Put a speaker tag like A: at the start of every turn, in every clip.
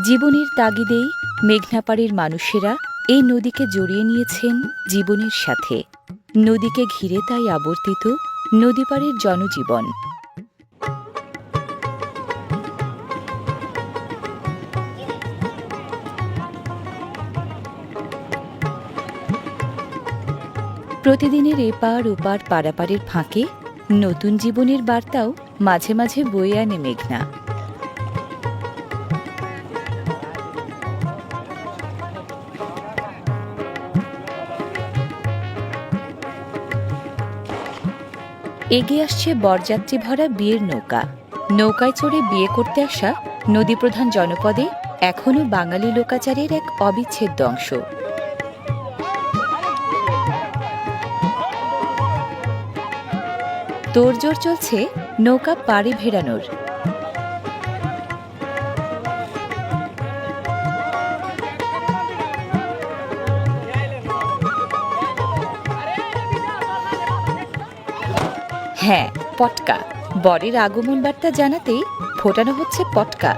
A: জীবনের তাগিদেই মেঘনাপাড়ের মানুষেরা এই নদীকে জড়িয়ে নিয়েছেন জীবনের সাথে। নদীকে ঘিরে তাই আবর্তিত নদীপাড়ের জনজীবন। প্রতিদিনের এপার ওপার পারাপারের ফাঁকে নতুন জীবনের বার্তাও মাঝে মাঝে বয়ে আনে মেঘনা। এগিয়ে আসছে বরযাত্রী ভরা বিয়ের নৌকা। নৌকায় চড়ে বিয়ে করতে আসা নদীপ্রধান জনপদে এখনও বাঙালি লোকাচারের এক অবিচ্ছেদ্য অংশ। তোড়জোড় চলছে নৌকা পাড়ে ভেড়ানোর। হ্যাঁ, পটকা। বরের আগমন বার্তা জানাতেই ফোটানো হচ্ছে পটকা।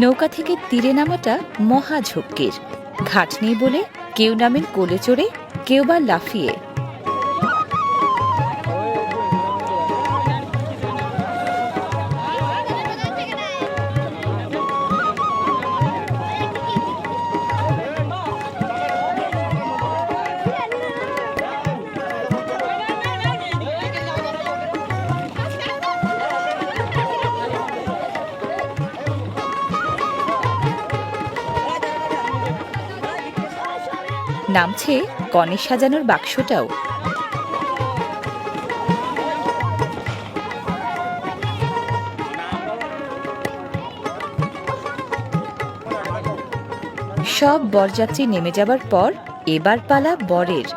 A: নৌকা থেকে তীরে নামাটা মহা ঝক্কির। ঘাট নেই বলে কেউ নামেন কোলে চড়ে, কেউ বা লাফিয়ে। নামছে কনে সাজানোর বাক্সটাও। সব বরযাত্রী নেমে যাবার পর এবার পালা বরের।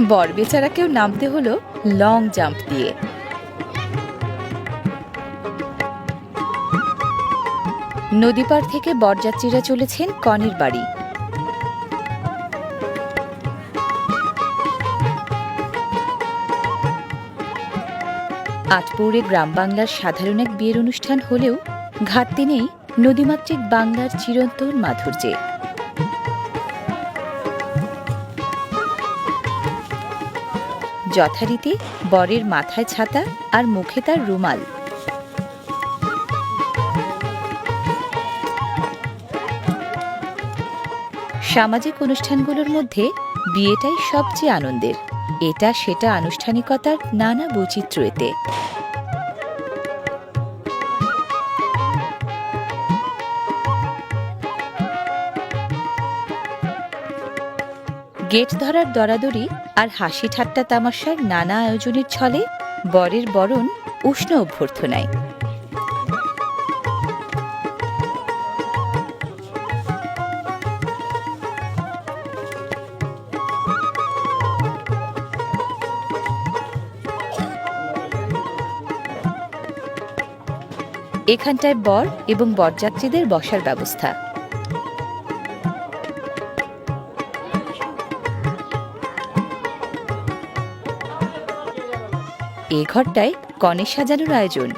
A: বর বেচারাকেও নামতে হলো লং জাম্প দিয়ে। নদীপাড় থেকে বরযাত্রীরা চলেছেন কনের বাড়ি। আটপৌরে গ্রাম বাংলার সাধারণ এক বিয়ের অনুষ্ঠান হলেও ঘাটতি নেই নদীমাতৃক বাংলার চিরন্তন মাধুর্যে। যথারীতি বরের মাথায় ছাতা আর মুখে তার রুমাল। সামাজিক অনুষ্ঠানগুলোর মধ্যে বিয়েটাই সবচেয়ে আনন্দের। এটা সেটা আনুষ্ঠানিকতার নানা বৈচিত্র্য এতে। গেট ধরার দরাদরি আর হাসি ঠাট্টা তামাশার নানা আয়োজনের ছলে বরের বরণ উষ্ণ অভ্যর্থনায়। এখানটায় বর এবং বরযাত্রীদের বসার ব্যবস্থা। এ ঘরটায় কনে সাজানোর আয়োজন।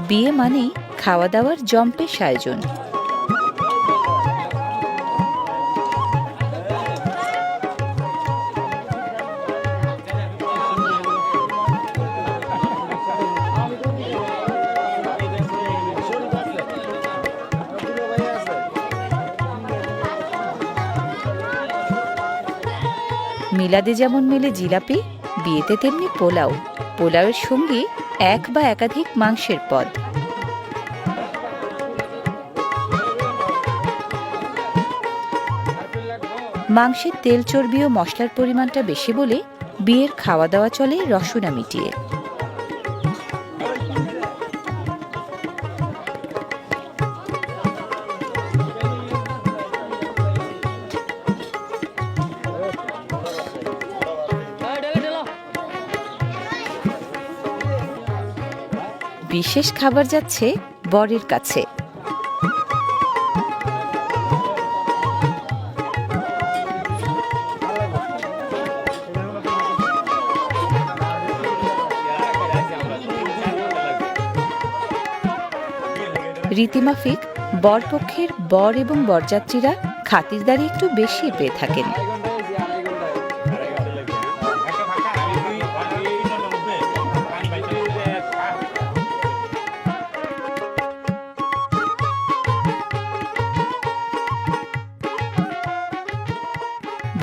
A: বিয়ে মানেই খাওয়া দাওয়ার জম্পেশ আয়োজন। মিলাদে যেমন মেলে জিলাপি, বিয়েতে তেমনি পোলাও। পোলাওয়ের সঙ্গে এক বা একাধিক মাংসের পদ। মাংসের তেল চর্বি ও মশলার পরিমাণটা বেশি বলে বিয়ের খাওয়া দাওয়া চলে রসনা মিটিয়ে। বিশেষ খাবার যাচ্ছে বরের কাছে। রীতিমাফিক বরপক্ষের বর এবং বরযাত্রীরা খাতিরদারি একটু বেশি পেয়ে থাকেন।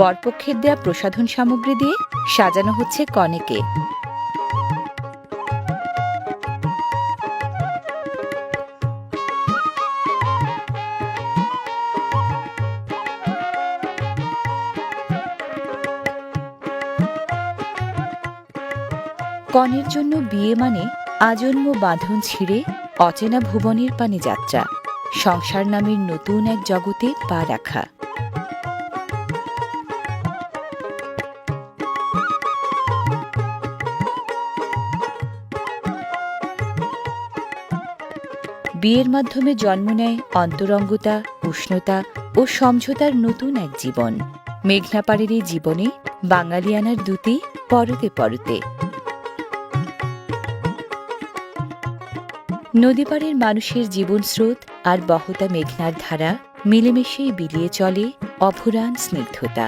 A: বরপক্ষের দেয়া প্রসাধন সামগ্রী দিয়ে সাজানো হচ্ছে কনেকে। কনের জন্য বিয়ে মানে আজন্ম বাঁধন ছিঁড়ে অচেনা ভুবনের পানে যাত্রা, সংসার নামের নতুন এক জগতে পা রাখা। বিয়ের মাধ্যমে জন্ম নেয় অন্তরঙ্গতা, উষ্ণতা ও সমঝোতার নতুন এক জীবন। মেঘনাপাড়ের এই জীবনে বাঙালিয়ানার দ্যুতি পরতে পরতে। নদীপাড়ের মানুষের জীবন স্রোত আর বহতা মেঘনার ধারা মিলেমিশেই বিলিয়ে চলে অভুরান স্নিগ্ধতা।